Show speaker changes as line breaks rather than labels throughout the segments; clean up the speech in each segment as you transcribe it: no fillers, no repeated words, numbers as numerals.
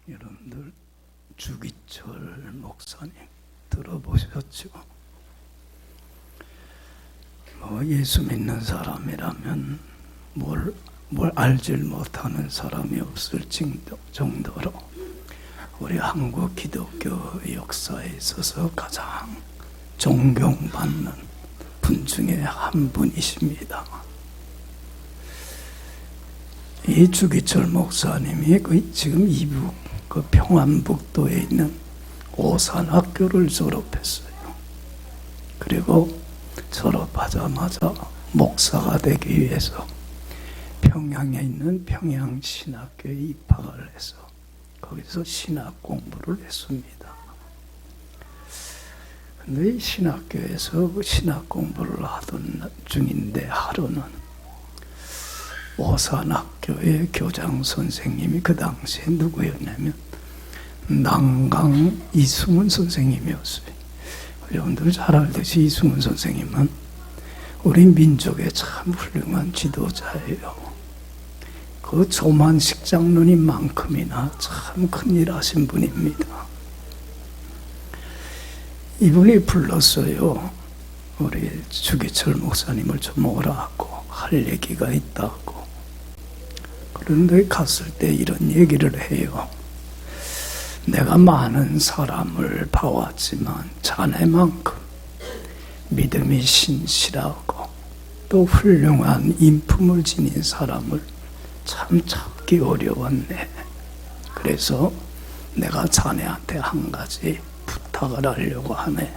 여러분들 주기철 목사님 들어보셨죠? 예수 믿는 사람이라면 뭘 알질 못하는 사람이 없을 정도로 우리 한국 기독교 역사에 있어서 가장 존경받는 분 중에 한 분이십니다. 이 주기철 목사님이 지금 이북 평안북도에 있는 오산학교를 졸업했어요. 그리고 졸업하자마자 목사가 되기 위해서 평양에 있는 평양신학교에 입학을 해서 거기서 신학 공부를 했습니다. 근데 이 신학교에서 신학 공부를 하던 중인데 하루는 오산학교의 교장 선생님이 그 당시에 누구였냐면 난강 이승훈 선생님이었어요. 여러분들 잘 알듯이 이승훈 선생님은 우리 민족의 참 훌륭한 지도자예요. 그 조만식 장로님만큼이나 참 큰일 하신 분입니다. 이분이 불렀어요. 우리 주기철 목사님을 좀 오라고 할 얘기가 있다고. 그런데 갔을 때 이런 얘기를 해요. 내가 많은 사람을 봐왔지만 자네만큼 믿음이 신실하고 또 훌륭한 인품을 지닌 사람을 참 찾기 어려웠네. 그래서 내가 자네한테 한 가지 부탁을 하려고 하네.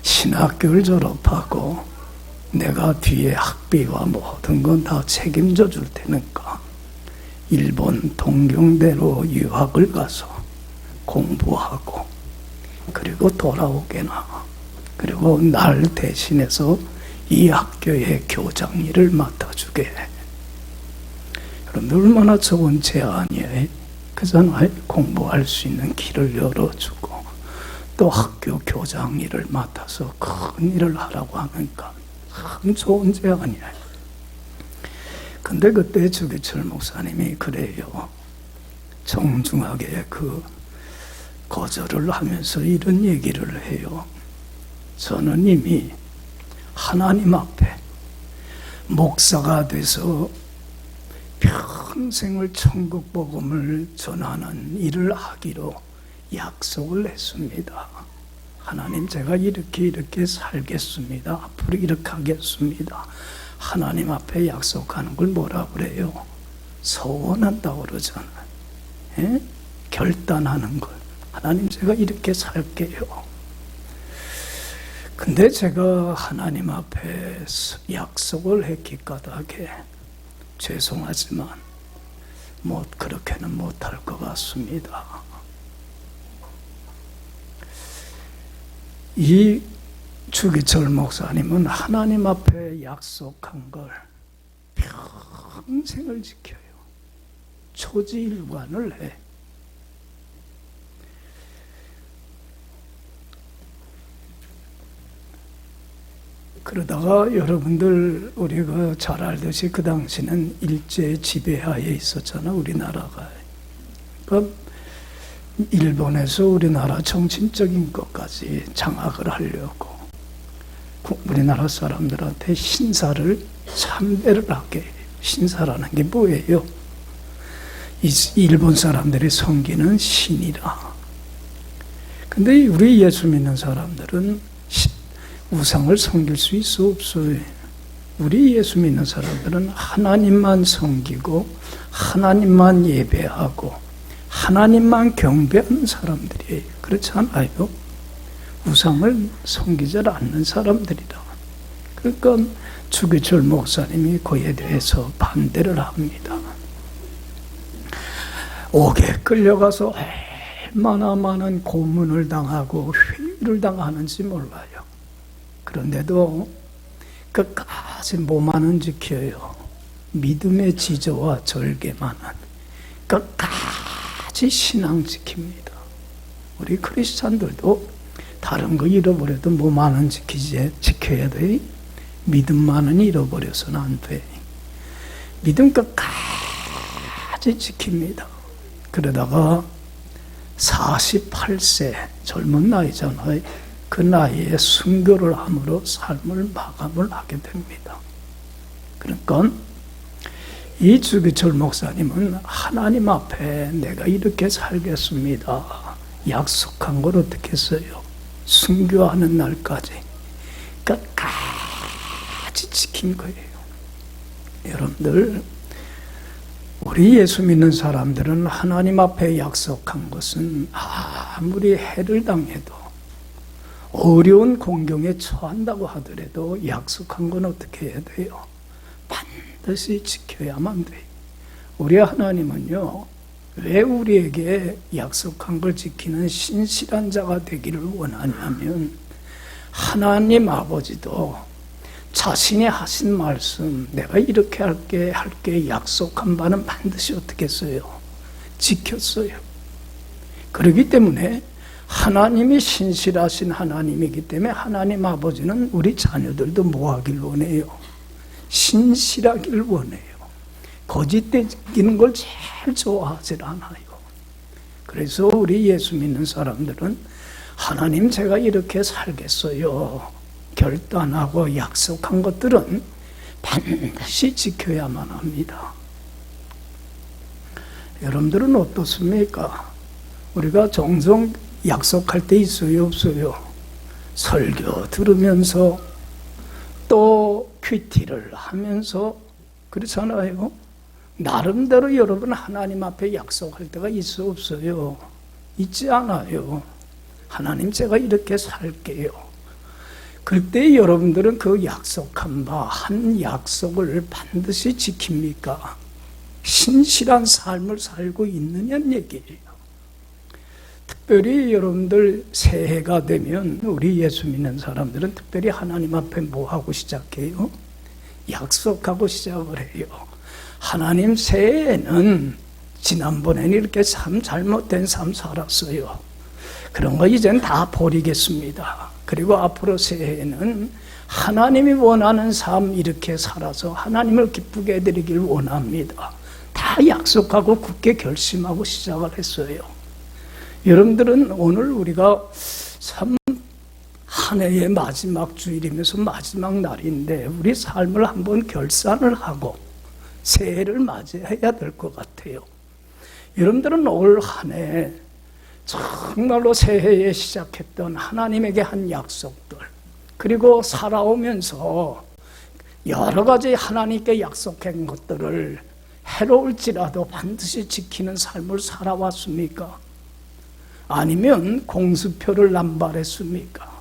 신학교를 졸업하고 내가 뒤에 학비와 모든 건 다 책임져 줄 테니까 일본 동경대로 유학을 가서 공부하고 그리고 돌아오게나. 그리고 날 대신해서 이 학교의 교장 일을 맡아주게. 여러분 얼마나 좋은 제안이에요. 그잖아요. 공부할 수 있는 길을 열어주고 또 학교 교장 일을 맡아서 큰 일을 하라고 하니까 참 좋은 제안이에요. 근데 그때 주기철 목사님이 그래요. 정중하게 거절을 하면서 이런 얘기를 해요. 저는 이미 하나님 앞에 목사가 돼서 평생을 천국 복음을 전하는 일을 하기로 약속을 했습니다. 하나님, 제가 이렇게 살겠습니다. 앞으로 이렇게 하겠습니다. 하나님 앞에 약속하는 걸 뭐라 그래요? 소원한다고 그러잖아요. 예? 결단하는 걸. 하나님, 제가 이렇게 살게요. 근데 제가 하나님 앞에 약속을 했기 까닭에 죄송하지만 그렇게는 못할 것 같습니다. 이 주기철 목사님은 하나님 앞에 약속한 걸 평생을 지켜요. 초지일관을 해. 그러다가 여러분들 우리가 잘 알듯이 그 당시는 일제 지배하에 있었잖아, 우리나라가. 그러니까 일본에서 우리나라 정신적인 것까지 장악을 하려고 우리나라 사람들한테 신사를 참배를 하게 해요. 신사라는 게 뭐예요? 일본 사람들이 섬기는 신이라. 근데 우리 예수 믿는 사람들은 우상을 섬길 수 있어 없어요? 우리 예수 믿는 사람들은 하나님만 섬기고 하나님만 예배하고 하나님만 경배하는 사람들이에요. 그렇지 않아요? 우상을 섬기지 않는 사람들이라. 그러니까 주기철 목사님이 그에 대해서 반대를 합니다. 옥에 끌려가서 얼마나 많은 고문을 당하고 회유를 당하는지 몰라요. 그런데도 끝까지 뭐만은 지켜요. 믿음의 지저와 절개만은 끝까지 신앙 지킵니다. 우리 크리스찬들도 다른 거 잃어버려도 뭐만은 지켜야 돼. 믿음만은 잃어버려서는 안 돼. 믿음 끝까지 지킵니다. 그러다가 48세 젊은 나이잖아요. 그 나이에 순교를 함으로 삶을 마감을 하게 됩니다. 그러니까 이 주기철 목사님은 하나님 앞에 내가 이렇게 살겠습니다. 약속한 걸 어떻게 했어요? 순교하는 날까지 끝까지 지킨 거예요. 여러분들, 우리 예수 믿는 사람들은 하나님 앞에 약속한 것은 아무리 해를 당해도 어려운 공경에 처한다고 하더라도 약속한 건 어떻게 해야 돼요? 반드시 지켜야만 돼요. 우리 하나님은요, 왜 우리에게 약속한 걸 지키는 신실한 자가 되기를 원하냐면, 하나님 아버지도 자신이 하신 말씀, 내가 이렇게 할게 약속한 바는 반드시 어떻게 했어요? 지켰어요. 그렇기 때문에 하나님이 신실하신 하나님이기 때문에 하나님 아버지는 우리 자녀들도 뭐 하길 원해요? 신실하길 원해요. 거짓되기는 걸 제일 좋아하지 않아요. 그래서 우리 예수 믿는 사람들은 하나님 제가 이렇게 살겠어요 결단하고 약속한 것들은 반드시 지켜야만 합니다. 여러분들은 어떻습니까? 우리가 종종 약속할 때 있어요, 없어요? 설교 들으면서 또 큐티를 하면서 그렇잖아요. 나름대로 여러분 하나님 앞에 약속할 때가 있어, 없어요? 있지 않아요. 하나님 제가 이렇게 살게요. 그때 여러분들은 그 약속한 바, 한 약속을 반드시 지킵니까? 신실한 삶을 살고 있느냐는 얘기예요. 특별히 여러분들 새해가 되면 우리 예수 믿는 사람들은 특별히 하나님 앞에 뭐 하고 시작해요? 약속하고 시작을 해요. 하나님, 새해에는 지난번에는 이렇게 참 잘못된 삶 살았어요. 그런 거 이젠 다 버리겠습니다. 그리고 앞으로 새해에는 하나님이 원하는 삶 이렇게 살아서 하나님을 기쁘게 해드리길 원합니다. 다 약속하고 굳게 결심하고 시작을 했어요. 여러분들은 오늘 우리가 참 한 해의 마지막 주일이면서 마지막 날인데 우리 삶을 한번 결산을 하고 새해를 맞이해야 될 것 같아요. 여러분들은 올 한 해 정말로 새해에 시작했던 하나님에게 한 약속들, 그리고 살아오면서 여러 가지 하나님께 약속한 것들을 해로울지라도 반드시 지키는 삶을 살아왔습니까? 아니면 공수표를 남발했습니까?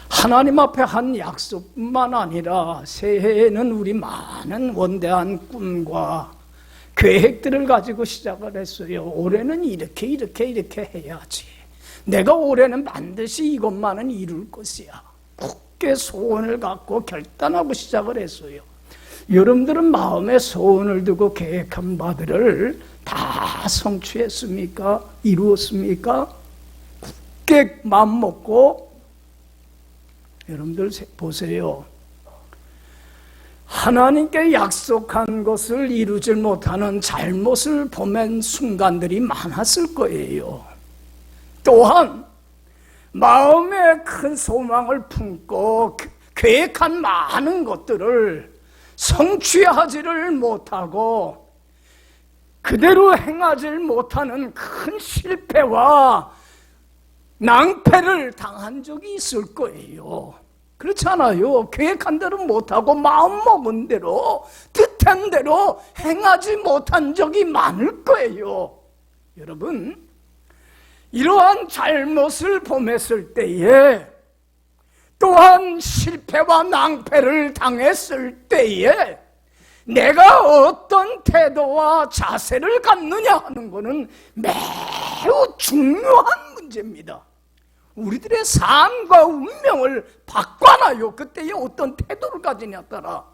하나님 앞에 한 약속뿐만 아니라 새해에는 우리 많은 원대한 꿈과 계획들을 가지고 시작을 했어요. 올해는 이렇게 해야지. 내가 올해는 반드시 이것만은 이룰 것이야. 굳게 소원을 갖고 결단하고 시작을 했어요. 여러분들은 마음에 소원을 두고 계획한 바들을 다 성취했습니까? 이루었습니까? 굳게 마음 먹고 여러분들 보세요. 하나님께 약속한 것을 이루지 못하는 잘못을 범한 순간들이 많았을 거예요. 또한 마음에 큰 소망을 품고 계획한 많은 것들을 성취하지를 못하고 그대로 행하지 못하는 큰 실패와 낭패를 당한 적이 있을 거예요. 그렇잖아요. 계획한 대로 못하고 마음먹은 대로 뜻한 대로 행하지 못한 적이 많을 거예요. 여러분, 이러한 잘못을 범했을 때에 또한 실패와 낭패를 당했을 때에 내가 어떤 태도와 자세를 갖느냐 하는 것은 매우 중요한 문제입니다. 우리들의 삶과 운명을 바꿔놔요. 그때에 어떤 태도를 가지냐에 따라.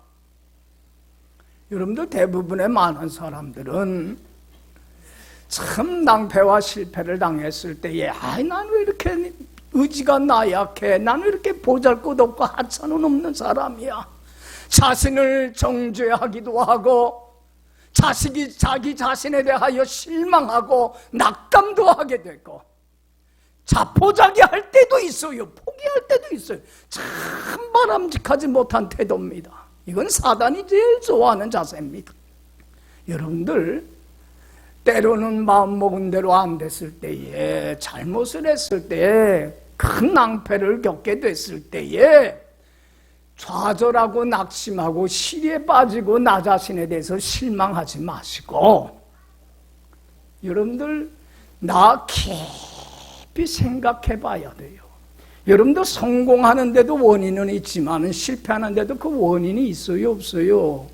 여러분들 대부분의 많은 사람들은 참 낭패와 실패를 당했을 때에 나는 왜 이렇게 의지가 나약해, 나는 왜 이렇게 보잘것없고 하찮은 없는 사람이야, 자신을 정죄하기도 하고 자식이 자기 자신에 대하여 실망하고 낙담도 하게 되고 자포자기할 때도 있어요. 포기할 때도 있어요. 참 바람직하지 못한 태도입니다. 이건 사단이 제일 좋아하는 자세입니다. 여러분들 때로는 마음먹은 대로 안 됐을 때에, 잘못을 했을 때에, 큰 낭패를 겪게 됐을 때에 좌절하고 낙심하고 시리에 빠지고 나 자신에 대해서 실망하지 마시고, 여러분들 나 깊이 생각해 봐야 돼요. 여러분들 성공하는데도 원인은 있지만 실패하는데도 그 원인이 있어요, 없어요?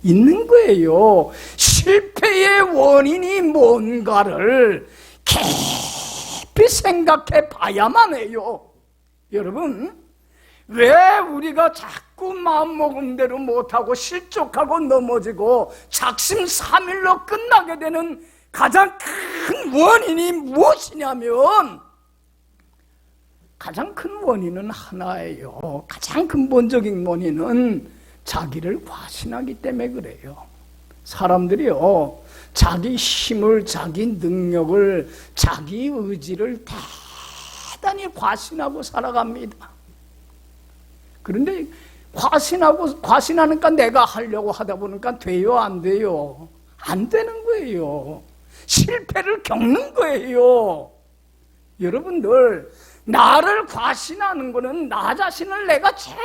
있는 거예요. 실패의 원인이 뭔가를 깊이 생각해 봐야만 해요. 여러분, 왜 우리가 자꾸 마음먹은 대로 못하고 실족하고 넘어지고 작심삼일로 끝나게 되는 가장 큰 원인이 무엇이냐면, 가장 큰 원인은 하나예요. 가장 근본적인 원인은 자기를 과신하기 때문에 그래요. 사람들이요, 자기 힘을, 자기 능력을, 자기 의지를 대단히 과신하고 살아갑니다. 그런데 과신하니까 내가 하려고 하다 보니까 돼요, 안 돼요? 안 되는 거예요. 실패를 겪는 거예요. 여러분들, 나를 과신하는 거는 나 자신을 내가 제일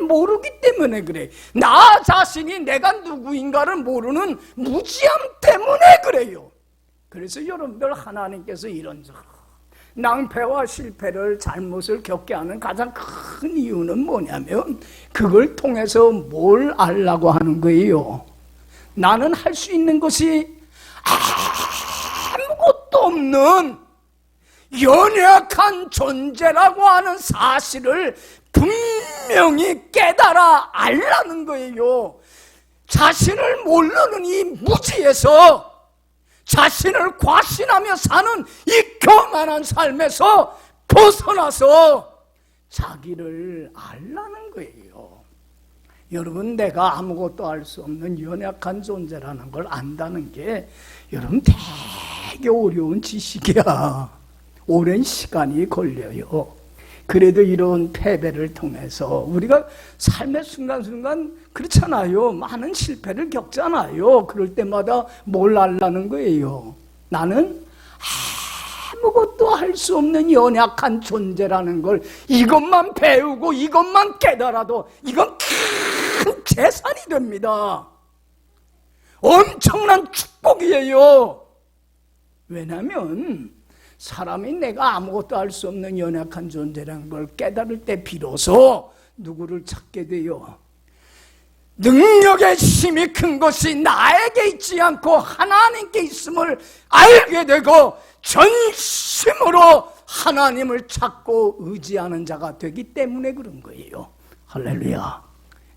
모르기 때문에 그래. 나 자신이 내가 누구인가를 모르는 무지함 때문에 그래요. 그래서 여러분들, 하나님께서 이런 낭패와 실패를, 잘못을 겪게 하는 가장 큰 이유는 뭐냐면, 그걸 통해서 뭘 알라고 하는 거예요? 나는 할 수 있는 것이 아무것도 없는 연약한 존재라고 하는 사실을 분명히 깨달아 알라는 거예요. 자신을 모르는 이 무지에서, 자신을 과신하며 사는 이 교만한 삶에서 벗어나서 자기를 알라는 거예요. 여러분, 내가 아무것도 알 수 없는 연약한 존재라는 걸 안다는 게 여러분 되게 어려운 지식이야. 오랜 시간이 걸려요. 그래도 이런 패배를 통해서 우리가 삶의 순간순간 그렇잖아요. 많은 실패를 겪잖아요. 그럴 때마다 뭘 알라는 거예요? 나는 아무것도 할 수 없는 연약한 존재라는 걸, 이것만 배우고 이것만 깨달아도 이건 큰 재산이 됩니다. 엄청난 축복이에요. 왜냐하면 사람이 내가 아무것도 할 수 없는 연약한 존재라는 걸 깨달을 때 비로소 누구를 찾게 돼요? 능력의 힘이 큰 것이 나에게 있지 않고 하나님께 있음을 알게 되고 전심으로 하나님을 찾고 의지하는 자가 되기 때문에 그런 거예요. 할렐루야.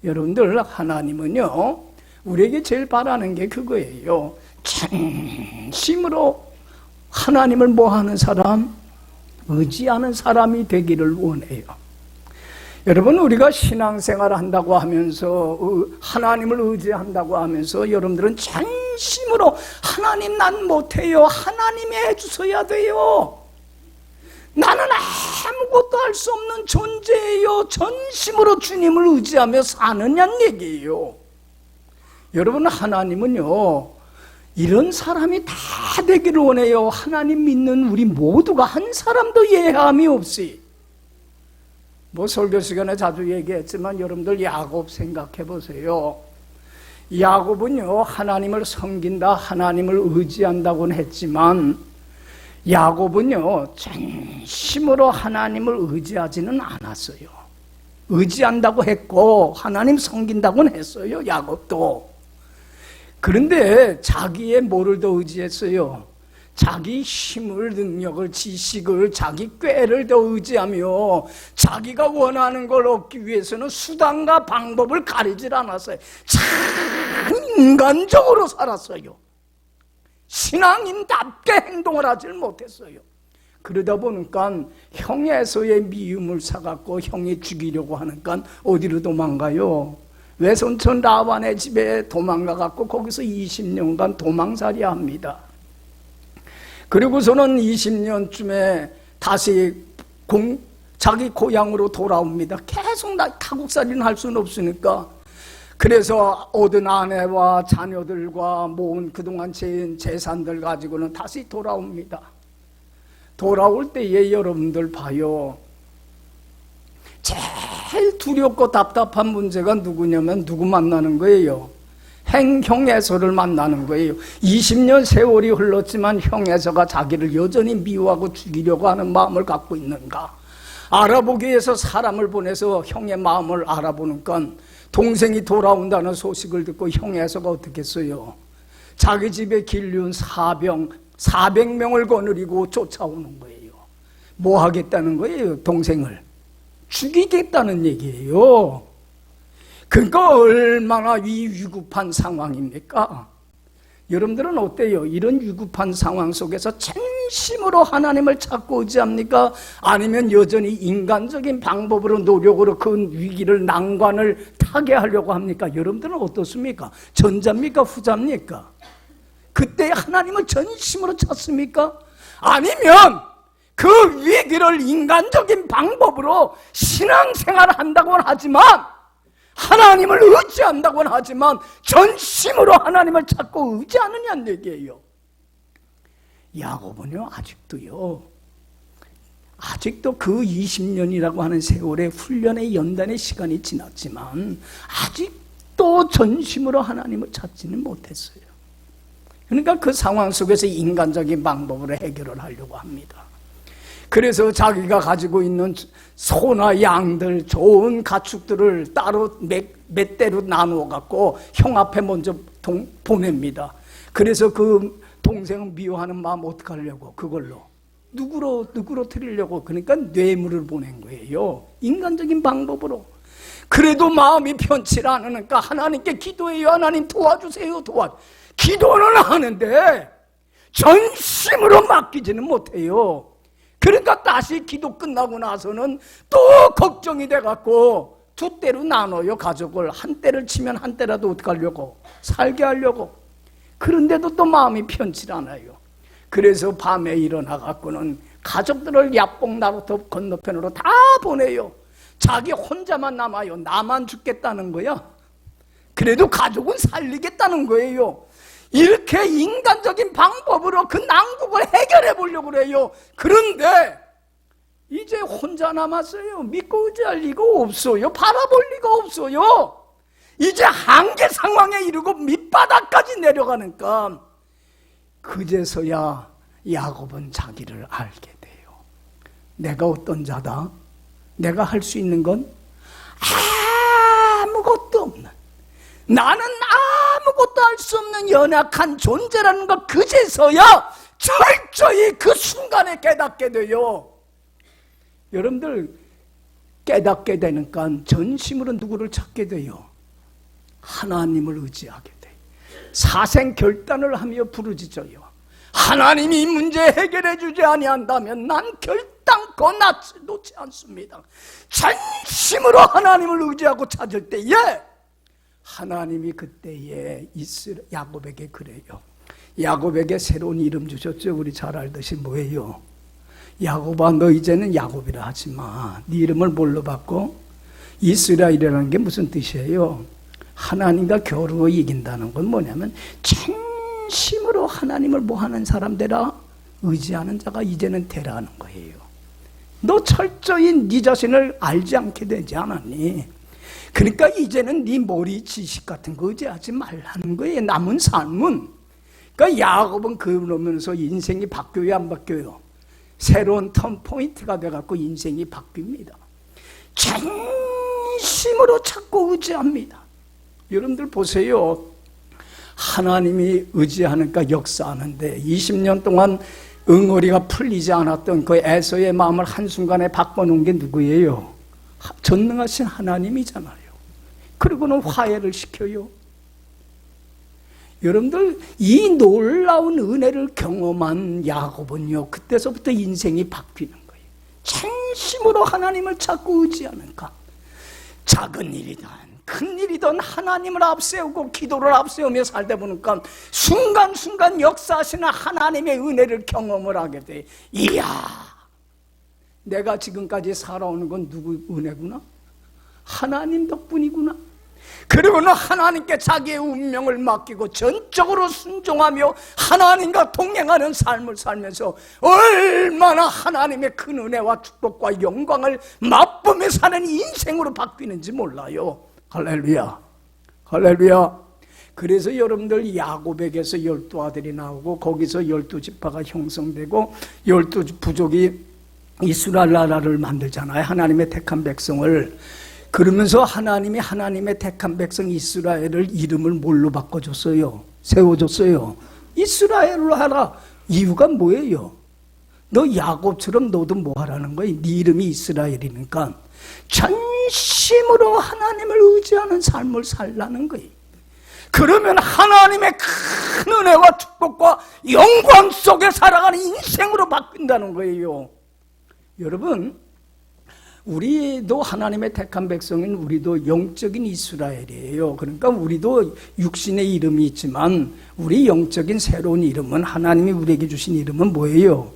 여러분들, 하나님은요, 우리에게 제일 바라는 게 그거예요. 전심으로 하나님을 뭐하는 사람? 의지하는 사람이 되기를 원해요. 여러분, 우리가 신앙생활을 한다고 하면서, 하나님을 의지한다고 하면서 여러분들은 전심으로 하나님, 난 못해요, 하나님이 해주셔야 돼요, 나는 아무것도 할 수 없는 존재예요, 전심으로 주님을 의지하며 사느냐는 얘기예요. 여러분, 하나님은요, 이런 사람이 다 되기를 원해요. 하나님 믿는 우리 모두가 한 사람도 예함이 없이. 설교 시간에 자주 얘기했지만 여러분들 야곱 생각해 보세요. 야곱은요, 하나님을 섬긴다, 하나님을 의지한다고는 했지만 야곱은요, 전심으로 하나님을 의지하지는 않았어요. 의지한다고 했고 하나님 섬긴다고는 했어요, 야곱도. 그런데 자기의 뭐를 더 의지했어요? 자기 힘을, 능력을, 지식을, 자기 꾀를 더 의지하며 자기가 원하는 걸 얻기 위해서는 수단과 방법을 가리질 않았어요. 참 인간적으로 살았어요. 신앙인답게 행동을 하질 못했어요. 그러다 보니까 형에서의 미움을 사갖고 형이 죽이려고 하니까 어디로 도망가요? 외손촌 라반의 집에 도망가갖고 거기서 20년간 도망살이 합니다. 그리고서는 20년쯤에 다시 자기 고향으로 돌아옵니다. 계속 타국살이는 할 수는 없으니까. 그래서 얻은 아내와 자녀들과 모은 그동안 재산들 가지고는 다시 돌아옵니다. 돌아올 때에 여러분들 봐요. 제일 두렵고 답답한 문제가 누구냐면 누구 만나는 거예요? 형 에서를 만나는 거예요. 20년 세월이 흘렀지만 형 에서가 자기를 여전히 미워하고 죽이려고 하는 마음을 갖고 있는가? 알아보기 위해서 사람을 보내서 형의 마음을 알아보는 건 동생이 돌아온다는 소식을 듣고 형 에서가 어떻게 했어요? 자기 집에 길리운 400명을 거느리고 쫓아오는 거예요. 뭐 하겠다는 거예요? 동생을 죽이겠다는 얘기예요. 그러니까 얼마나 위급한 상황입니까? 여러분들은 어때요? 이런 위급한 상황 속에서 진심으로 하나님을 찾고 의지합니까? 아니면 여전히 인간적인 방법으로 노력으로 그 위기를 난관을 타게 하려고 합니까? 여러분들은 어떻습니까? 전자입니까? 후자입니까? 그때 하나님을 전심으로 찾습니까? 아니면 그 위기를 인간적인 방법으로 신앙생활을 한다고는 하지만, 하나님을 의지한다고는 하지만 전심으로 하나님을 찾고 의지하느냐는 얘기예요. 야곱은요, 아직도 그 20년이라고 하는 세월의 훈련의 연단의 시간이 지났지만 아직도 전심으로 하나님을 찾지는 못했어요. 그러니까 그 상황 속에서 인간적인 방법으로 해결을 하려고 합니다. 그래서 자기가 가지고 있는 소나 양들, 좋은 가축들을 따로 몇 대로 나누어 갖고 형 앞에 먼저 보냅니다. 그래서 그 동생은 미워하는 마음 어떻게 하려고? 그걸로 누구로 드리려고? 그러니까 뇌물을 보낸 거예요. 인간적인 방법으로. 그래도 마음이 편치 않으니까 하나님께 기도해요. 하나님 도와주세요. 기도는 하는데 전심으로 맡기지는 못해요. 그러니까 다시 기도 끝나고 나서는 또 걱정이 돼갖고 두 대로 나눠요. 가족을 한 대를 치면 한 대라도 어떻게 하려고? 살게 하려고. 그런데도 또 마음이 편치 않아요. 그래서 밤에 일어나갖고는 가족들을 야뽕 나루터 건너편으로 다 보내요. 자기 혼자만 남아요. 나만 죽겠다는 거야. 그래도 가족은 살리겠다는 거예요. 이렇게 인간적인 방법으로 그 난국을 해결해 보려고 그래요. 그런데 이제 혼자 남았어요. 믿고 의지할 리가 없어요. 바라볼 리가 없어요. 이제 한계 상황에 이르고 밑바닥까지 내려가니까 그제서야 야곱은 자기를 알게 돼요. 내가 어떤 자다? 내가 할 수 있는 건 아무것도 없는, 나는 아무것도 할 수 없는 연약한 존재라는 것, 그제서야 철저히 그 순간에 깨닫게 돼요. 여러분들 깨닫게 되니까 전심으로 누구를 찾게 돼요? 하나님을 의지하게 돼요. 사생결단을 하며 부르짖어요. 하나님이 이 문제 해결해 주지 아니한다면 난 결단코 놓지 않습니다. 전심으로 하나님을 의지하고 찾을 때에 하나님이 그때에 야곱에게 그래요. 야곱에게 새로운 이름 주셨죠. 우리 잘 알듯이 뭐예요? 야곱아, 너 이제는 야곱이라 하지 마. 네 이름을 뭘로 바꿔? 이스라엘이라는 게 무슨 뜻이에요? 하나님과 겨루어 이긴다는 건 뭐냐면 진심으로 하나님을 뭐하는 사람 되라? 의지하는 자가 이제는 되라는 거예요. 너 철저히 네 자신을 알지 않게 되지 않았니? 그러니까 이제는 네 머리 지식 같은 거 의지하지 말라는 거예요. 남은 삶은. 그러니까 야곱은 그러면서 인생이 바뀌어요, 안 바뀌어요? 새로운 턴포인트가 돼갖고 인생이 바뀝니다. 진심으로 찾고 의지합니다. 여러분들 보세요. 하나님이 의지하니까 역사하는데 20년 동안 응어리가 풀리지 않았던 그 에서의 마음을 한순간에 바꿔놓은 게 누구예요? 전능하신 하나님이잖아요. 그리고는 화해를 시켜요. 여러분들 이 놀라운 은혜를 경험한 야곱은요, 그때서부터 인생이 바뀌는 거예요. 진심으로 하나님을 찾고 의지하는가. 작은 일이든 큰일이든 하나님을 앞세우고 기도를 앞세우며 살다 보니까 순간순간 역사하시는 하나님의 은혜를 경험을 하게 돼. 이야, 내가 지금까지 살아오는 건 누구 은혜구나? 하나님 덕분이구나. 그리고는 하나님께 자기의 운명을 맡기고 전적으로 순종하며 하나님과 동행하는 삶을 살면서 얼마나 하나님의 큰 은혜와 축복과 영광을 맛보며 사는 인생으로 바뀌는지 몰라요. 할렐루야, 할렐루야. 그래서 여러분들 야곱에게서 12아들이 나오고 거기서 12지파가 형성되고 12부족이 이스라엘 나라를 만들잖아요. 하나님의 택한 백성을. 그러면서 하나님이 하나님의 택한 백성 이스라엘을 이름을 뭘로 바꿔줬어요? 세워줬어요. 이스라엘로 하라. 이유가 뭐예요? 너 야곱처럼 너도 뭐 하라는 거야? 네 이름이 이스라엘이니까 전심으로 하나님을 의지하는 삶을 살라는 거예요. 그러면 하나님의 큰 은혜와 축복과 영광 속에 살아가는 인생으로 바뀐다는 거예요. 여러분, 우리도 하나님의 택한 백성인 우리도 영적인 이스라엘이에요. 그러니까 우리도 육신의 이름이 있지만 우리 영적인 새로운 이름은, 하나님이 우리에게 주신 이름은 뭐예요?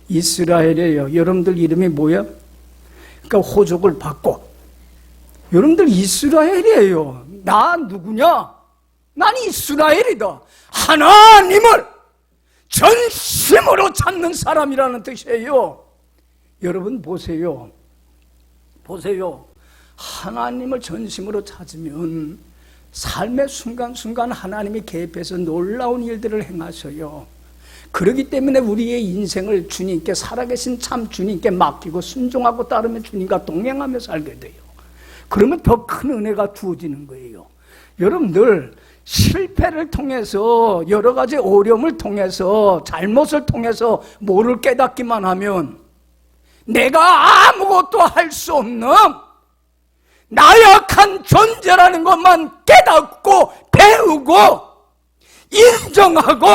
이스라엘이에요. 여러분들 이름이 뭐야? 그러니까 호족을 받고, 여러분들 이스라엘이에요. 나 누구냐? 난 이스라엘이다. 하나님을 전심으로 찾는 사람이라는 뜻이에요. 여러분 보세요. 보세요. 하나님을 전심으로 찾으면 삶의 순간순간 하나님이 개입해서 놀라운 일들을 행하셔요. 그렇기 때문에 우리의 인생을 주님께, 살아계신 참 주님께 맡기고 순종하고 따르면 주님과 동행하며 살게 돼요. 그러면 더 큰 은혜가 주어지는 거예요. 여러분들 실패를 통해서, 여러 가지 어려움을 통해서, 잘못을 통해서 뭐를 깨닫기만 하면 내가 아무것도 할 수 없는 나약한 존재라는 것만 깨닫고 배우고 인정하고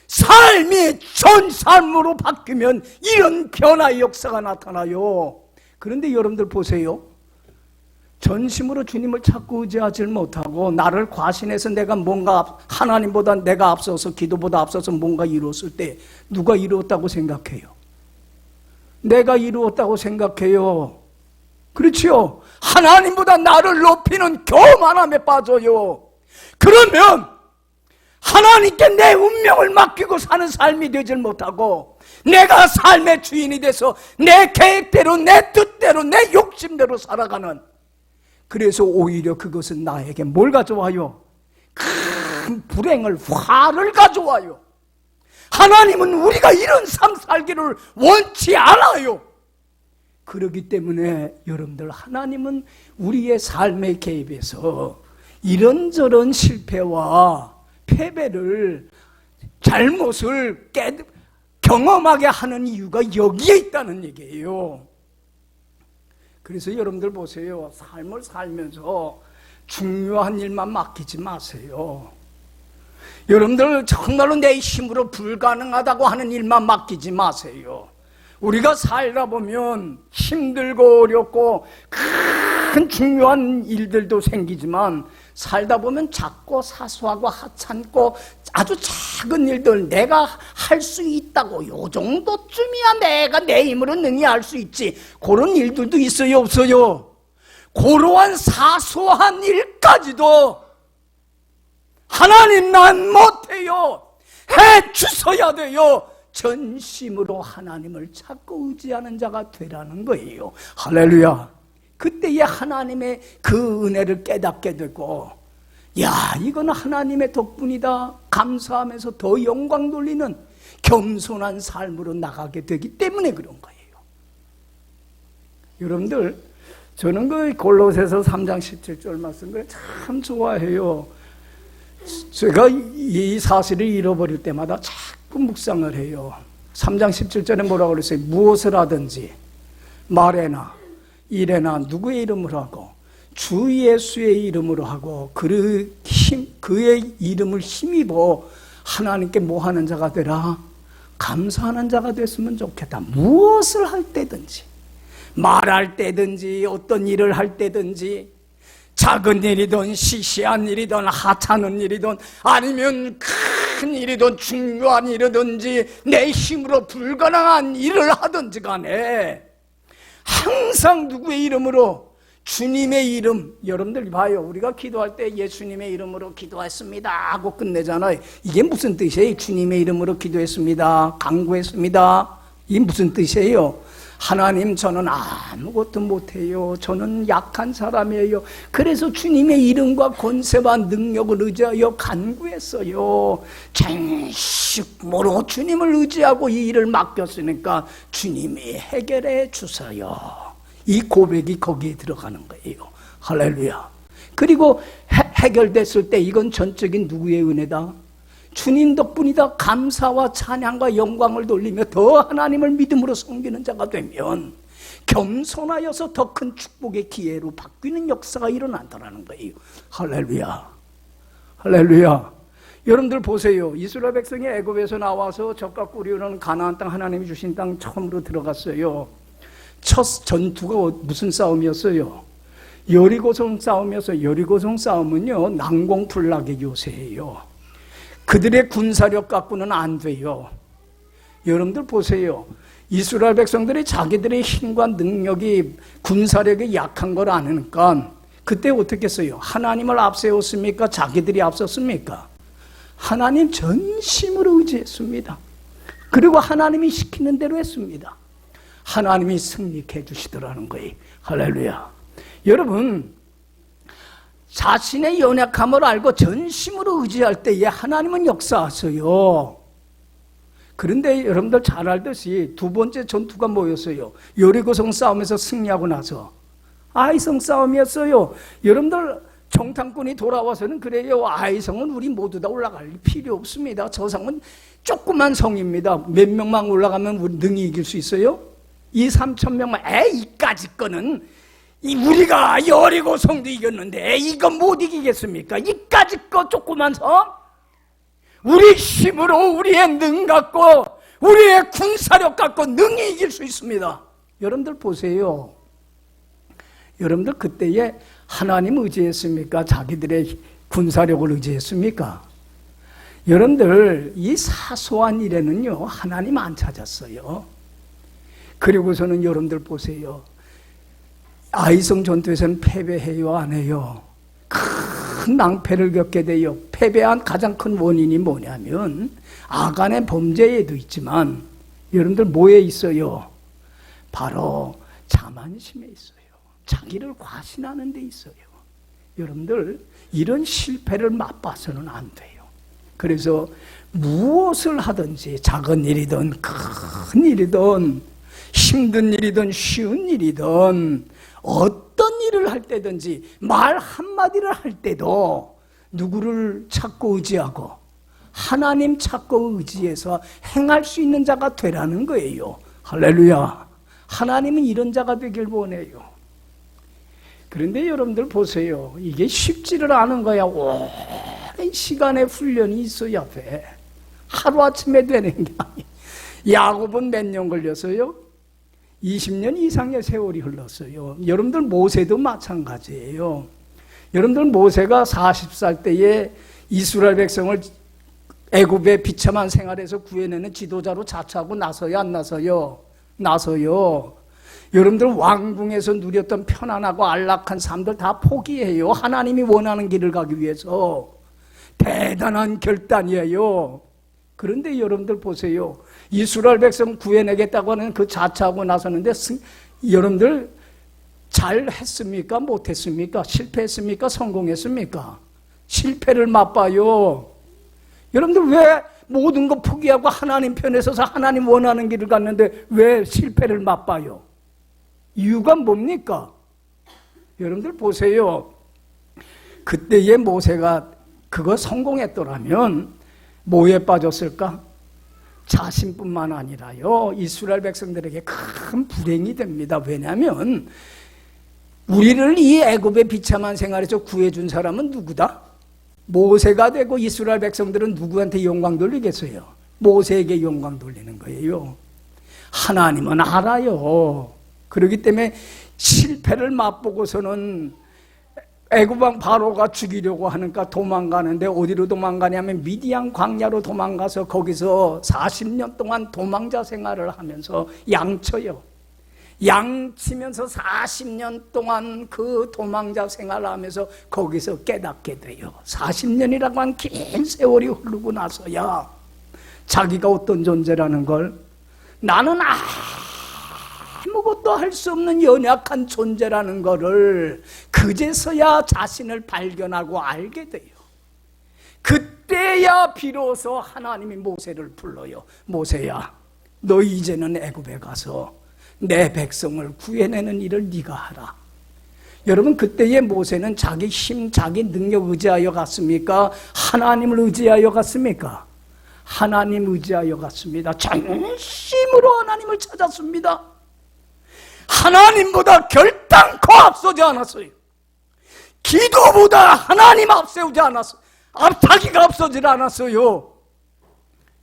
삶이 좋은 삶으로 바뀌면 이런 변화의 역사가 나타나요. 그런데 여러분들 보세요. 전심으로 주님을 찾고 의지하지 못하고 나를 과신해서 내가 뭔가 하나님보다 내가 앞서서, 기도보다 앞서서 뭔가 이루었을 때 누가 이루었다고 생각해요? 내가 이루었다고 생각해요. 그렇지요? 하나님보다 나를 높이는 교만함에 빠져요. 그러면 하나님께 내 운명을 맡기고 사는 삶이 되질 못하고 내가 삶의 주인이 돼서 내 계획대로, 내 뜻대로, 내 욕심대로 살아가는, 그래서 오히려 그것은 나에게 뭘 가져와요? 큰 불행을, 화를 가져와요. 하나님은 우리가 이런 삶 살기를 원치 않아요. 그렇기 때문에 여러분들, 하나님은 우리의 삶의 개입에서 이런저런 실패와 패배를, 잘못을 경험하게 하는 이유가 여기에 있다는 얘기예요. 그래서 여러분들 보세요. 삶을 살면서 중요한 일만 맡기지 마세요. 여러분들 정말로 내 힘으로 불가능하다고 하는 일만 맡기지 마세요. 우리가 살다 보면 힘들고 어렵고 큰 중요한 일들도 생기지만 살다 보면 작고 사소하고 하찮고 아주 작은 일들, 내가 할 수 있다고, 요 정도쯤이야 내가 내 힘으로 능히 할 수 있지, 그런 일들도 있어요, 없어요? 그러한 사소한 일까지도 하나님 난 못해요, 해 주셔야 돼요. 전심으로 하나님을 찾고 의지하는 자가 되라는 거예요. 할렐루야. 그때에 하나님의 그 은혜를 깨닫게 되고, 야, 이건 하나님의 덕분이다 감사하면서 더 영광 돌리는 겸손한 삶으로 나가게 되기 때문에 그런 거예요. 여러분들, 저는 그 골로새서 3장 17절 말씀을 참 좋아해요. 제가 이 사실을 잃어버릴 때마다 자꾸 묵상을 해요. 3장 17절에 뭐라고 그랬어요? 무엇을 하든지 말에나 일에나 누구의 이름으로 하고 주 예수의 이름으로 하고 그의 이름을 힘입어 하나님께 뭐 하는 자가 되라? 감사하는 자가 됐으면 좋겠다. 무엇을 할 때든지, 말할 때든지, 어떤 일을 할 때든지 작은 일이든 시시한 일이든 하찮은 일이든 아니면 큰 일이든 중요한 일이든지 내 힘으로 불가능한 일을 하든지 간에 항상 누구의 이름으로? 주님의 이름. 여러분들 봐요, 우리가 기도할 때 예수님의 이름으로 기도했습니다 하고 끝내잖아요. 이게 무슨 뜻이에요? 주님의 이름으로 기도했습니다, 간구했습니다, 이게 무슨 뜻이에요? 하나님, 저는 아무것도 못해요. 저는 약한 사람이에요. 그래서 주님의 이름과 권세와 능력을 의지하여 간구했어요. 전식모로 주님을 의지하고 이 일을 맡겼으니까 주님이 해결해 주세요. 이 고백이 거기에 들어가는 거예요. 할렐루야. 그리고 해결됐을 때 이건 전적인 누구의 은혜다? 주님 덕분이다. 감사와 찬양과 영광을 돌리며 더 하나님을 믿음으로 섬기는 자가 되면 겸손하여서 더 큰 축복의 기회로 바뀌는 역사가 일어난다는 거예요. 할렐루야. 할렐루야. 여러분들 보세요. 이스라엘 백성이 애굽에서 나와서 젖과 꿀이 흐르는 가나안 땅, 하나님이 주신 땅 처음으로 들어갔어요. 첫 전투가 무슨 싸움이었어요? 여리고성 싸움이었어요. 여리고성 싸움은요, 난공불락의 요새예요. 그들의 군사력 갖고는 안 돼요. 여러분들 보세요. 이스라엘 백성들이 자기들의 힘과 능력이, 군사력이 약한 걸 아니까 그때 어떻게 했어요? 하나님을 앞세웠습니까? 자기들이 앞섰습니까? 하나님 전심으로 의지했습니다. 그리고 하나님이 시키는 대로 했습니다. 하나님이 승리케 해주시더라는 거예요. 할렐루야. 여러분, 자신의 연약함을 알고 전심으로 의지할 때에 하나님은 역사하세요. 그런데 여러분들 잘 알듯이 두 번째 전투가 뭐였어요? 여리고성 싸움에서 승리하고 나서 아이성 싸움이었어요. 여러분들 정탐꾼이 돌아와서는 그래요. 아이성은 우리 모두 다 올라갈 필요 없습니다. 저 성은 조그만 성입니다. 몇 명만 올라가면 우리 능히 이길 수 있어요? 2,000~3,000명만. 이까지 거는 우리가 여리고성도 이겼는데 이거 못 이기겠습니까? 이까지 거 조그만 성? 우리 힘으로, 우리의 능 갖고, 우리의 군사력 갖고 능히 이길 수 있습니다. 여러분들 보세요. 여러분들 그때에 하나님 의지했습니까? 자기들의 군사력을 의지했습니까? 여러분들 이 사소한 일에는요, 하나님 안 찾았어요. 그리고서는 여러분들 보세요. 아이성 전투에서는 패배해요, 안 해요? 큰 낭패를 겪게 돼요. 패배한 가장 큰 원인이 뭐냐면 아간의 범죄에도 있지만 여러분들 뭐에 있어요? 바로 자만심에 있어요. 자기를 과신하는 데 있어요. 여러분들 이런 실패를 맛봐서는 안 돼요. 그래서 무엇을 하든지 작은 일이든 큰 일이든 힘든 일이든 쉬운 일이든 어떤 일을 할 때든지 말 한마디를 할 때도 누구를 찾고 의지하고 하나님 찾고 의지해서 행할 수 있는 자가 되라는 거예요. 할렐루야. 하나님은 이런 자가 되길 원해요. 그런데 여러분들 보세요. 이게 쉽지를 않은 거야. 오랜 시간의 훈련이 있어야 돼. 하루아침에 되는 게 아니에요. 야곱은 몇 년 걸렸어요? 20년 이상의 세월이 흘렀어요. 여러분들 모세도 마찬가지예요. 여러분들 모세가 40살 때에 이스라엘 백성을 애굽의 비참한 생활에서 구해내는 지도자로 자처하고 나서요, 안 나서요? 나서요. 여러분들 왕궁에서 누렸던 편안하고 안락한 삶들 다 포기해요. 하나님이 원하는 길을 가기 위해서. 대단한 결단이에요. 그런데 여러분들 보세요. 이스라엘 백성 구해내겠다고 하는 그 자처하고 나섰는데 여러분들 잘 했습니까? 못했습니까? 실패했습니까? 성공했습니까? 실패를 맛봐요. 여러분들 왜 모든 거 포기하고 하나님 편에 서서 하나님 원하는 길을 갔는데 왜 실패를 맛봐요? 이유가 뭡니까? 여러분들 보세요. 그때의 모세가 그거 성공했더라면 뭐에 빠졌을까? 자신뿐만 아니라요, 이스라엘 백성들에게 큰 불행이 됩니다. 왜냐하면 우리를 이 애굽의 비참한 생활에서 구해준 사람은 누구다? 모세가 되고 이스라엘 백성들은 누구한테 영광 돌리겠어요? 모세에게 영광 돌리는 거예요. 하나님은 알아요. 그렇기 때문에 실패를 맛보고서는 애굽 왕 바로가 죽이려고 하니까 도망가는데 어디로 도망가냐면 미디안 광야로 도망가서 거기서 40년 동안 도망자 생활을 하면서 양쳐요. 양치면서 40년 동안 그 도망자 생활을 하면서 거기서 깨닫게 돼요. 40년이라고 한 긴 세월이 흐르고 나서야 자기가 어떤 존재라는 걸, 나는 아무것도 할 수 없는 연약한 존재라는 것을 그제서야 자신을 발견하고 알게 돼요. 그때야 비로소 하나님이 모세를 불러요. 모세야, 너 이제는 애굽에 가서 내 백성을 구해내는 일을 네가 하라. 여러분, 그때의 모세는 자기 힘, 자기 능력 의지하여 갔습니까? 하나님을 의지하여 갔습니까? 하나님 의지하여 갔습니다. 전심으로 하나님을 찾았습니다. 하나님보다 결단코 앞서지 않았어요. 기도보다 하나님 앞세우지 않았어요. 자기가 앞서질 않았어요.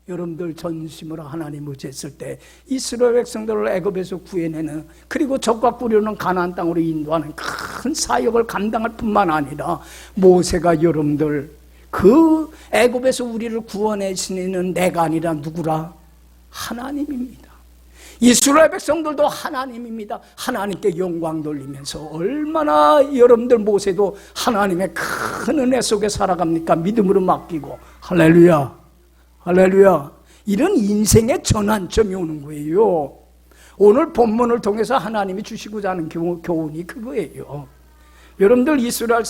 여러분들 전심으로 하나님 의지했을 때 이스라엘 백성들을 애굽에서 구해내는, 그리고 적과 꾸려는 가나안 땅으로 인도하는 큰 사역을 감당할 뿐만 아니라 모세가 여러분들 그 애굽에서 우리를 구원해주시는 내가 아니라 누구라? 하나님입니다. 이스라엘 백성들도 하나님입니다. 하나님께 영광 돌리면서 얼마나 여러분들 모세도 하나님의 큰 은혜 속에 살아갑니까? 믿음으로 맡기고. 할렐루야, 할렐루야. 이런 인생의 전환점이 오는 거예요. 오늘 본문을 통해서 하나님이 주시고자 하는 교훈이 그거예요. 여러분들 이스라엘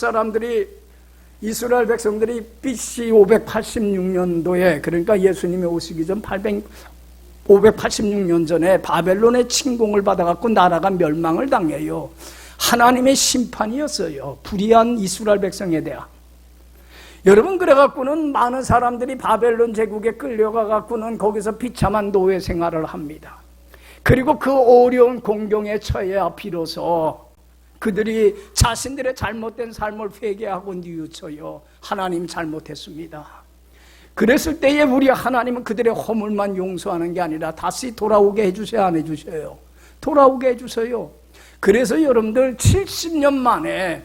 백성들이 BC 586년도에, 그러니까 예수님이 오시기 전 586년 전에 바벨론의 침공을 받아갖고 나라가 멸망을 당해요. 하나님의 심판이었어요. 불의한 이스라엘 백성에 대한. 여러분, 그래갖고는 많은 사람들이 바벨론 제국에 끌려가갖고는 거기서 비참한 노예 생활을 합니다. 그리고 그 어려운 공경에 처해야 비로소 그들이 자신들의 잘못된 삶을 회개하고 뉘우쳐요. 하나님 잘못했습니다. 그랬을 때에 우리 하나님은 그들의 허물만 용서하는 게 아니라 다시 돌아오게 해주셔야 안 해주셔요? 돌아오게 해주세요. 그래서 여러분들 70년 만에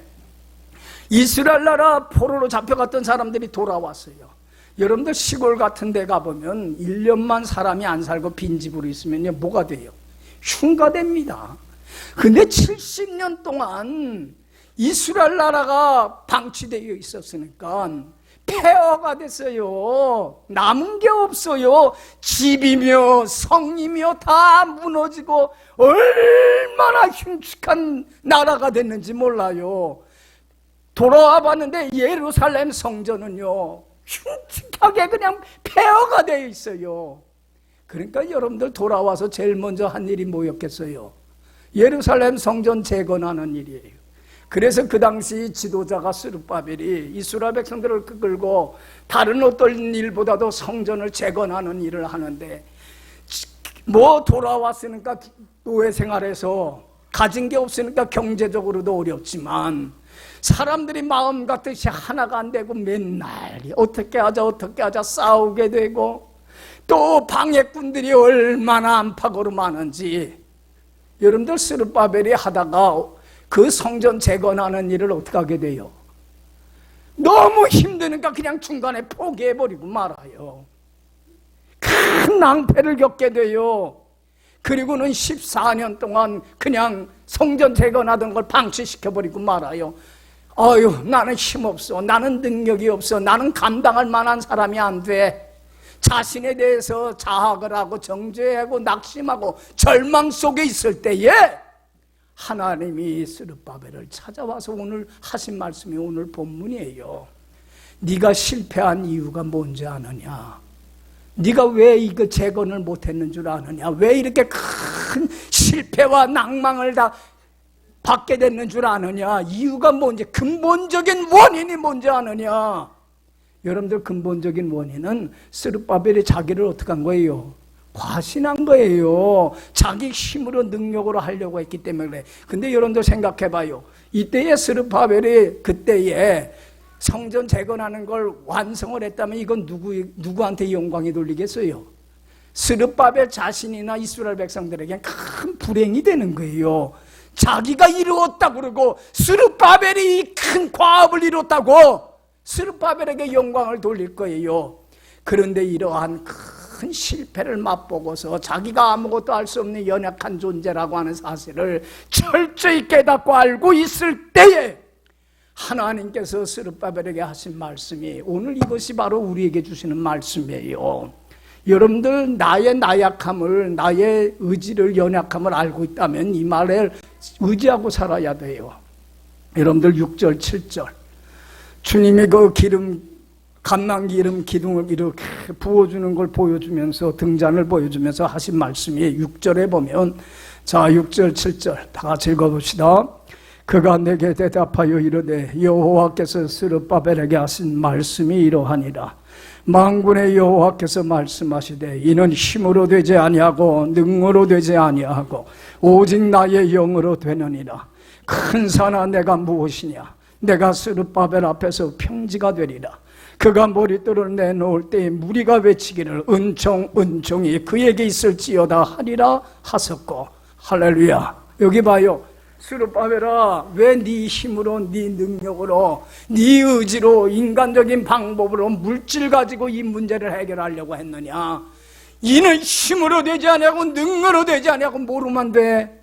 이스라엘 나라 포로로 잡혀갔던 사람들이 돌아왔어요. 여러분들 시골 같은 데 가보면 1년만 사람이 안 살고 빈집으로 있으면요, 뭐가 돼요? 흉가 됩니다. 근데 70년 동안 이스라엘 나라가 방치되어 있었으니까 폐허가 됐어요. 남은 게 없어요. 집이며 성이며 다 무너지고 얼마나 흉측한 나라가 됐는지 몰라요. 돌아와 봤는데 예루살렘 성전은요, 흉측하게 그냥 폐허가 되어 있어요. 그러니까 여러분들 돌아와서 제일 먼저 한 일이 뭐였겠어요? 예루살렘 성전 재건하는 일이에요. 그래서 그 당시 지도자가 스룹바벨이 이스라엘 백성들을 끌고 다른 어떤 일보다도 성전을 재건하는 일을 하는데, 뭐 돌아왔으니까 노예 생활에서 가진 게 없으니까 경제적으로도 어렵지만 사람들이 마음 같듯이 하나가 안 되고 맨날 어떻게 하자 싸우게 되고, 또 방해꾼들이 얼마나 안팎으로 많은지. 여러분들 스룹바벨이 하다가 그 성전 재건하는 일을 어떻게 하게 돼요? 너무 힘드니까 그냥 중간에 포기해버리고 말아요. 큰 낭패를 겪게 돼요. 그리고는 14년 동안 그냥 성전 재건하던 걸 방치시켜버리고 말아요. 아유, 나는 힘없어. 나는 능력이 없어. 나는 감당할 만한 사람이 안 돼. 자신에 대해서 자학을 하고 정죄하고 낙심하고 절망 속에 있을 때에 하나님이 스룹바벨을 찾아와서 오늘 하신 말씀이 오늘 본문이에요. 네가 실패한 이유가 뭔지 아느냐? 네가 왜 이거 재건을 못했는 줄 아느냐? 왜 이렇게 큰 실패와 낭망을 다 받게 됐는 줄 아느냐? 이유가 뭔지, 근본적인 원인이 뭔지 아느냐? 여러분들, 근본적인 원인은 스룹바벨이 자기를 어떻게 한 거예요? 과신한 거예요. 자기 힘으로 능력으로 하려고 했기 때문에 그래. 근데 여러분들 생각해봐요. 이때의 스룹바벨이 그때에 성전 재건하는 걸 완성을 했다면 이건 누구한테 영광이 돌리겠어요? 스룹바벨 자신이나 이스라엘 백성들에게 큰 불행이 되는 거예요. 자기가 이루었다 그러고 스룹바벨이 이 큰 과업을 이뤘다고 스룹바벨에게 영광을 돌릴 거예요. 그런데 이러한 큰 실패를 맛보고서 자기가 아무것도 할 수 없는 연약한 존재라고 하는 사실을 철저히 깨닫고 알고 있을 때에 하나님께서 스룹바벨에게 하신 말씀이 오늘 이것이 바로 우리에게 주시는 말씀이에요. 여러분들 나의 나약함을, 나의 의지를, 연약함을 알고 있다면 이 말을 의지하고 살아야 돼요. 여러분들 6절 7절 주님이 그 기름, 감람기름 기둥을 이렇게 부어주는 걸 보여주면서, 등잔을 보여주면서 하신 말씀이 6절에 보면, 자 6절 7절 다 같이 읽어봅시다. 그가 내게 대답하여 이르되 여호와께서 스룹바벨에게 하신 말씀이 이러하니라. 만군의 여호와께서 말씀하시되 이는 힘으로 되지 아니하고 능으로 되지 아니하고 오직 나의 영으로 되느니라. 큰 산아 내가 무엇이냐? 내가 스룹바벨 앞에서 평지가 되리라. 그가 머릿돌을 내놓을 때에 무리가 외치기를 은총 은총이 그에게 있을지어다 하리라 하셨고. 할렐루야. 여기 봐요. 스룹바벨아, 왜 네 힘으로, 네 능력으로, 네 의지로, 인간적인 방법으로 물질 가지고 이 문제를 해결하려고 했느냐? 이는 힘으로 되지 아니하고 능으로 되지 아니하고 뭐로만 돼?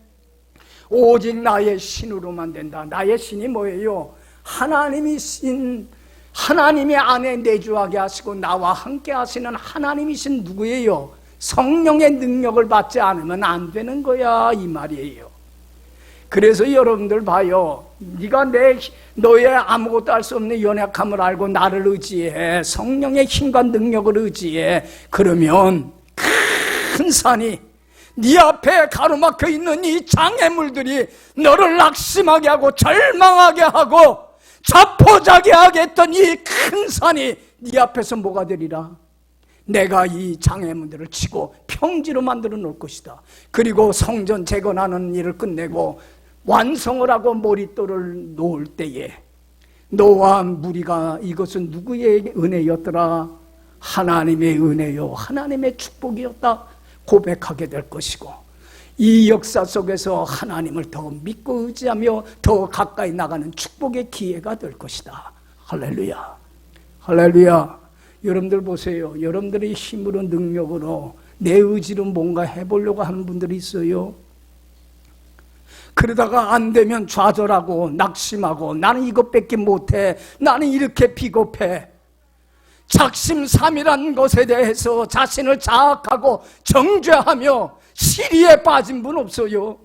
오직 나의 신으로만 된다. 나의 신이 뭐예요? 하나님이 신, 하나님의 안에 내주하게 하시고 나와 함께 하시는 하나님이신 누구예요? 성령의 능력을 받지 않으면 안 되는 거야, 이 말이에요. 그래서 여러분들 봐요. 네가 너의 아무것도 할 수 없는 연약함을 알고 나를 의지해, 성령의 힘과 능력을 의지해. 그러면 큰 산이, 네 앞에 가로막혀 있는 이 장애물들이 너를 낙심하게 하고 절망하게 하고 자포자기하게 했던 이 큰 산이 네 앞에서 뭐가 되리라? 내가 이 장애물들을 치고 평지로 만들어 놓을 것이다. 그리고 성전 재건하는 일을 끝내고 완성을 하고 머릿돌을 놓을 때에 너와 무리가 이것은 누구의 은혜였더라? 하나님의 은혜요, 하나님의 축복이었다 고백하게 될 것이고, 이 역사 속에서 하나님을 더 믿고 의지하며 더 가까이 나가는 축복의 기회가 될 것이다. 할렐루야. 할렐루야. 여러분들 보세요. 여러분들의 힘으로, 능력으로, 내 의지로 뭔가 해보려고 하는 분들이 있어요. 그러다가 안 되면 좌절하고 낙심하고 나는 이것밖에 못해, 나는 이렇게 비겁해, 작심삼일한 것에 대해서 자신을 자학하고 정죄하며 시리에 빠진 분 없어요?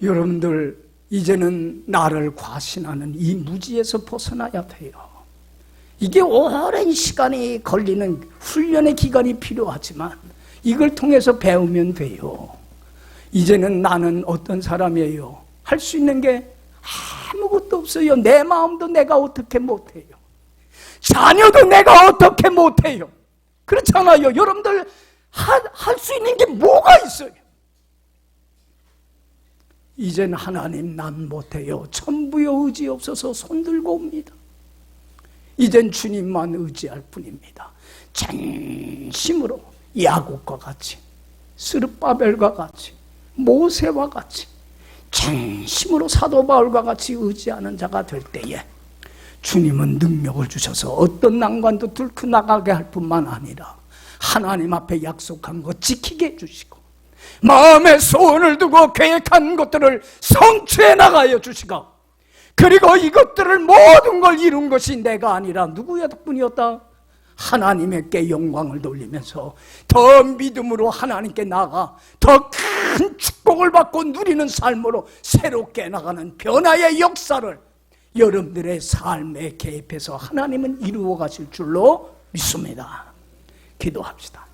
여러분들 이제는 나를 과신하는 이 무지에서 벗어나야 돼요. 이게 오랜 시간이 걸리는 훈련의 기간이 필요하지만 이걸 통해서 배우면 돼요. 이제는 나는 어떤 사람이에요? 할 수 있는 게 아무것도 없어요. 내 마음도 내가 어떻게 못해요. 자녀도 내가 어떻게 못해요. 그렇잖아요. 여러분들 할 수 있는 게 뭐가 있어요? 이젠 하나님 난 못해요. 천부여 의지 없어서 손들고 옵니다. 이젠 주님만 의지할 뿐입니다. 전심으로 야곱과 같이, 스룹바벨과 같이, 모세와 같이, 전심으로 사도 바울과 같이 의지하는 자가 될 때에 주님은 능력을 주셔서 어떤 난관도 뚫고 나가게 할 뿐만 아니라 하나님 앞에 약속한 것 지키게 해주시고 마음에 소원을 두고 계획한 것들을 성취해 나가여 주시고, 그리고 이것들을 모든 걸 이룬 것이 내가 아니라 누구의 덕분이었다? 하나님께 영광을 돌리면서 더 믿음으로 하나님께 나아가 더 큰 축복을 받고 누리는 삶으로 새롭게 나가는 변화의 역사를 여러분들의 삶에 개입해서 하나님은 이루어 가실 줄로 믿습니다. 기도합시다.